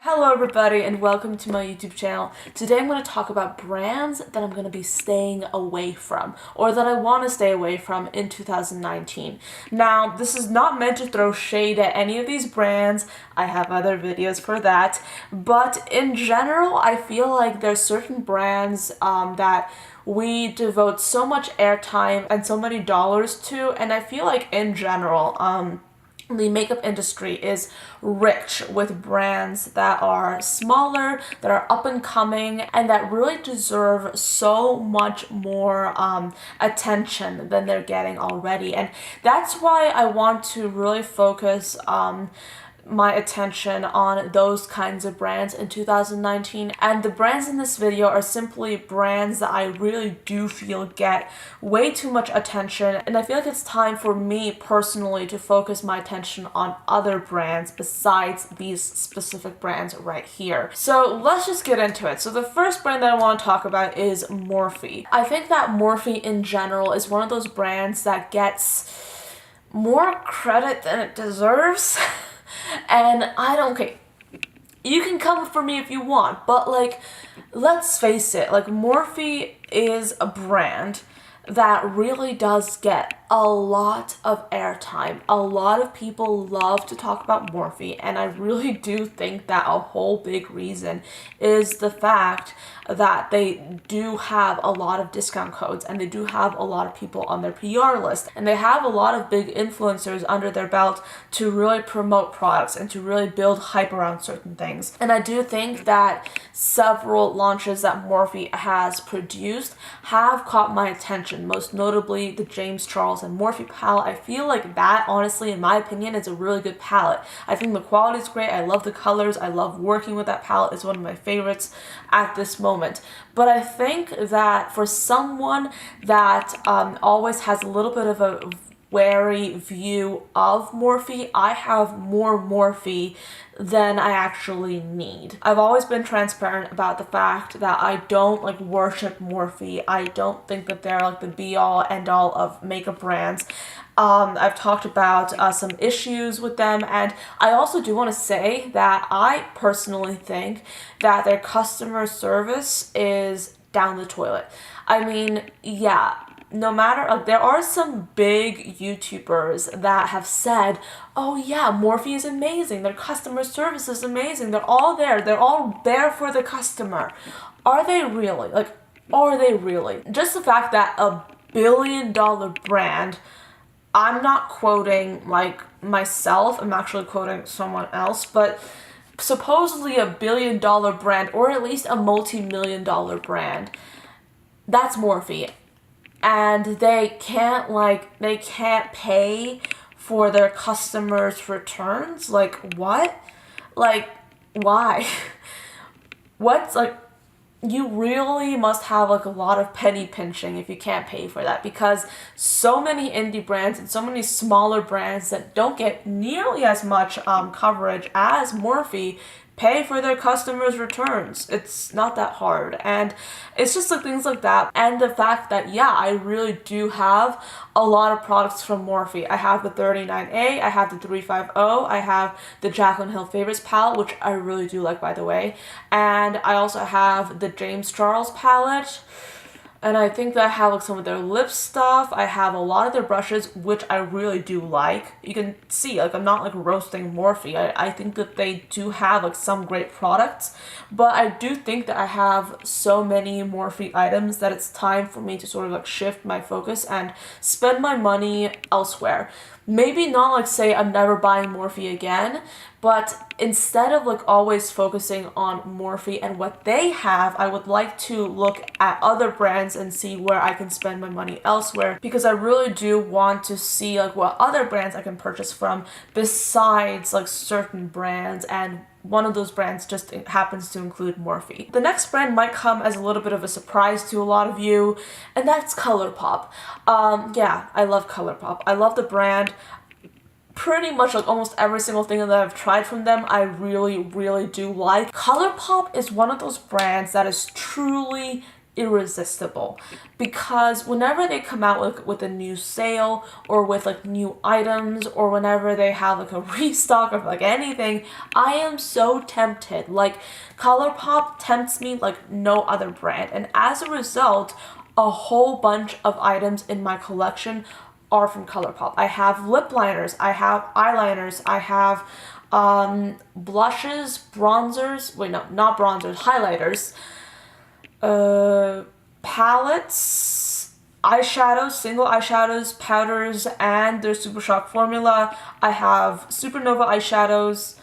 Hello everybody and welcome to my YouTube channel. Today I'm going to talk about brands that I'm going to be staying away from or that I want to stay away from in 2019. Now, this is not meant to throw shade at any of these brands. I have other videos for that. But in general, I feel like there's certain brands that we devote so much airtime and so many dollars to, and I feel like in general, the makeup industry is rich with brands that are smaller, that are up and coming, and that really deserve so much more attention than they're getting already. And that's why I want to really focus my attention on those kinds of brands in 2019. And the brands in this video are simply brands that I really do feel get way too much attention, and I feel like it's time for me personally to focus my attention on other brands besides these specific brands right here. So let's just get into it. So the first brand that I want to talk about is Morphe. I think that Morphe in general is one of those brands that gets more credit than it deserves. And okay, you can come for me if you want, but like, let's face it, like Morphe is a brand that really does get a lot of airtime. A lot of people love to talk about Morphe, and I really do think that a whole big reason is the fact that they do have a lot of discount codes and they do have a lot of people on their PR list, and they have a lot of big influencers under their belt to really promote products and to really build hype around certain things. And I do think that several launches that Morphe has produced have caught my attention, most notably the James Charles and Morphe palette. I feel like that, honestly, in my opinion, is a really good palette. I think the quality is great. I love the colors. I love working with that palette. It's one of my favorites at this moment. But I think that for someone that always has a little bit of a wary view of Morphe, I have more Morphe than I actually need. I've always been transparent about the fact that I don't like worship Morphe. I don't think that they're like the be all end all of makeup brands. I've talked about some issues with them, and I also do want to say that I personally think that their customer service is down the toilet. I mean, yeah, no matter, like, there are some big YouTubers that have said, oh yeah, Morphe is amazing, their customer service is amazing, they're all there for the customer. Are they really? Like, are they really? Just the fact that a billion-dollar brand, I'm not quoting like myself, I'm actually quoting someone else, but supposedly a billion-dollar brand, or at least a multi-million-dollar brand, that's Morphe. And they can't pay for their customers' returns? Like, what? Like, why? What's, like, you really must have like a lot of penny pinching if you can't pay for that, because so many indie brands and so many smaller brands that don't get nearly as much coverage as Morphe pay for their customers' returns. It's not that hard. And it's just like things like that. And the fact that, yeah, I really do have a lot of products from Morphe. I have the 39A, I have the 350, I have the Jaclyn Hill Favorites palette, which I really do like, by the way. And I also have the James Charles palette. And I think that I have like some of their lip stuff. I have a lot of their brushes, which I really do like. You can see, like, I'm not like roasting Morphe. I think that they do have like some great products, but I do think that I have so many Morphe items that it's time for me to sort of like shift my focus and spend my money elsewhere. Maybe not like say I'm never buying Morphe again, but instead of like always focusing on Morphe and what they have, I would like to look at other brands and see where I can spend my money elsewhere, because I really do want to see like what other brands I can purchase from besides like certain brands, and one of those brands just happens to include Morphe. The next brand might come as a little bit of a surprise to a lot of you, and that's Colourpop. Yeah, I love Colourpop. I love the brand. Pretty much like almost every single thing that I've tried from them, I really, really do like. Colourpop is one of those brands that is truly irresistible, because whenever they come out with a new sale or with like new items, or whenever they have like a restock of like anything, I am so tempted. Like, Colourpop tempts me like no other brand, and as a result, a whole bunch of items in my collection are from Colourpop. I have lip liners, I have eyeliners, I have blushes, bronzers, wait, no, not bronzers, highlighters, palettes, eyeshadows, single eyeshadows, powders, and their Super Shock formula. I have Supernova eyeshadows.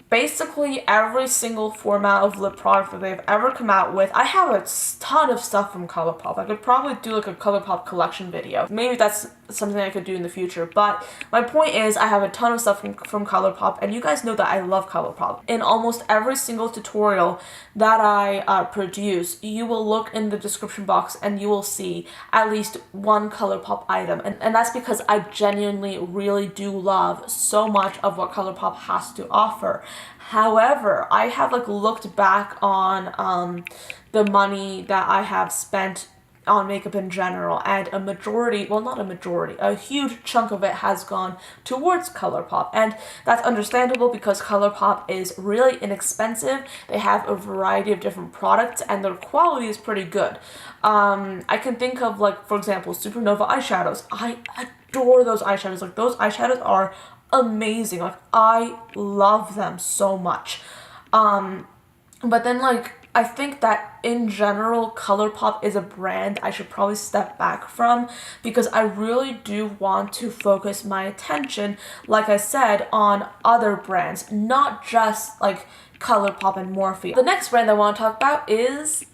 Basically every single format of lip product that they've ever come out with. I have a ton of stuff from Colourpop. I could probably do like a Colourpop collection video. Maybe that's something I could do in the future. But my point is, I have a ton of stuff from Colourpop, and you guys know that I love Colourpop. In almost every single tutorial that I produce, you will look in the description box and you will see at least one Colourpop item. And that's because I genuinely really do love so much of what Colourpop has to offer. However, I have like looked back on the money that I have spent on makeup in general, and a majority, well, not a majority, a huge chunk of it has gone towards Colourpop, and that's understandable because Colourpop is really inexpensive. They have a variety of different products and their quality is pretty good. I can think of, like, for example, Supernova eyeshadows. I adore those eyeshadows. Like, those eyeshadows are amazing. Like, I love them so much. But then, like, I think that in general, Colourpop is a brand I should probably step back from, because I really do want to focus my attention, like I said, on other brands, not just like Colourpop and Morphe. The next brand I want to talk about is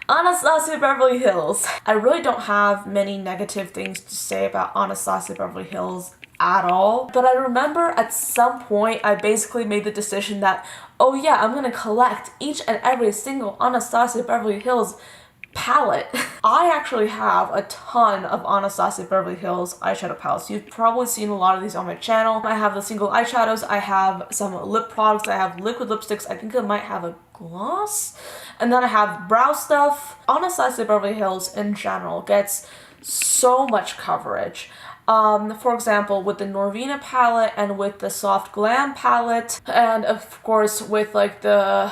Anastasia Beverly Hills. I really don't have many negative things to say about Anastasia Beverly Hills at all, but I remember at some point I basically made the decision that, oh yeah, I'm gonna collect each and every single Anastasia Beverly Hills palette. I actually have a ton of Anastasia Beverly Hills eyeshadow palettes. You've probably seen a lot of these on my channel. I have the single eyeshadows, I have some lip products, I have liquid lipsticks, I think I might have a gloss, and then I have brow stuff. Anastasia Beverly Hills in general gets so much coverage. For example, with the Norvina palette and with the Soft Glam palette, and of course with like the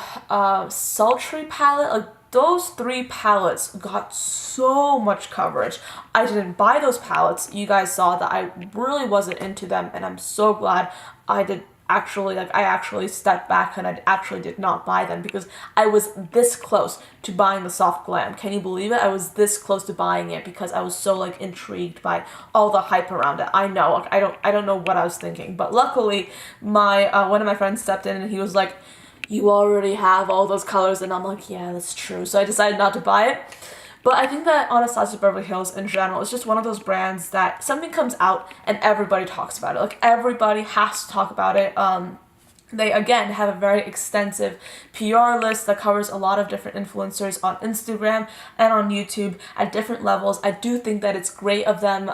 Sultry palette, like those three palettes got so much coverage. I didn't buy those palettes. You guys saw that I really wasn't into them, and I'm so glad I did I actually stepped back and I actually did not buy them, because I was this close to buying the Soft Glam. Can you believe it? I was this close to buying it because I was so like intrigued by all the hype around it. I know, like, I don't know what I was thinking, but luckily my one of my friends stepped in and he was like, "You already have all those colors," and I'm like, "Yeah, that's true." So I decided not to buy it. But I think that Anastasia Beverly Hills in general is just one of those brands that something comes out and everybody talks about it. Like, everybody has to talk about it. They, again, have a very extensive PR list that covers a lot of different influencers on Instagram and on YouTube at different levels. I do think that it's great of them.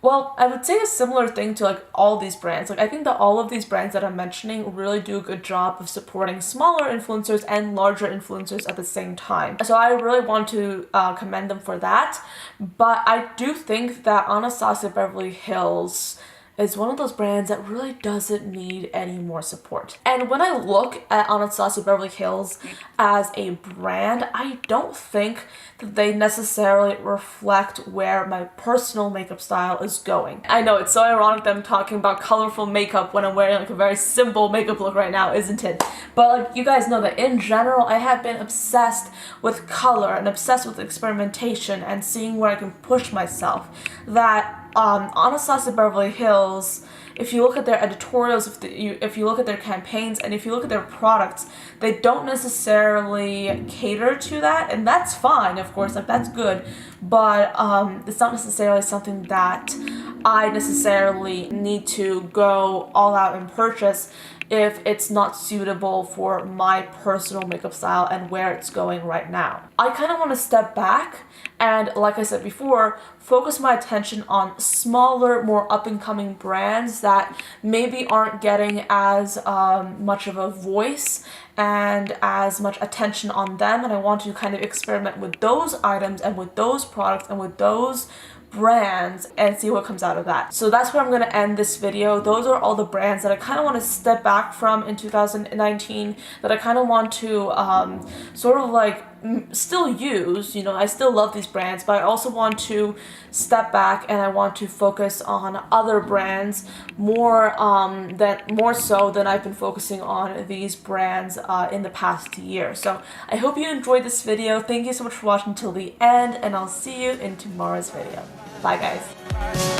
Well, I would say a similar thing to like all these brands. Like, I think that all of these brands that I'm mentioning really do a good job of supporting smaller influencers and larger influencers at the same time. So I really want to commend them for that. But I do think that Anastasia Beverly Hills is one of those brands that really doesn't need any more support. And when I look at Anastasia Beverly Hills as a brand, I don't think that they necessarily reflect where my personal makeup style is going. I know, it's so ironic that I'm talking about colorful makeup when I'm wearing like a very simple makeup look right now, isn't it? But like, you guys know that in general, I have been obsessed with color and obsessed with experimentation and seeing where I can push myself. That Anastasia Beverly Hills, if you look at their editorials, if you look at their campaigns, and if you look at their products, they don't necessarily cater to that, and that's fine, of course, like, that's good, but it's not necessarily something that I necessarily need to go all out and purchase if it's not suitable for my personal makeup style and where it's going right now. I kind of want to step back and like I said before, focus my attention on smaller, more up-and-coming brands that maybe aren't getting as much of a voice and as much attention on them, and I want to kind of experiment with those items and with those products and with those brands and see what comes out of that. So that's where I'm going to end this video. Those are all the brands that I kind of want to step back from in 2019, that I kind of want to sort of like still use. You know, I still love these brands, but I also want to step back and I want to focus on other brands more so than I've been focusing on these brands in the past year. So I hope you enjoyed this video. Thank you so much for watching till the end, and I'll see you in tomorrow's video. Bye guys.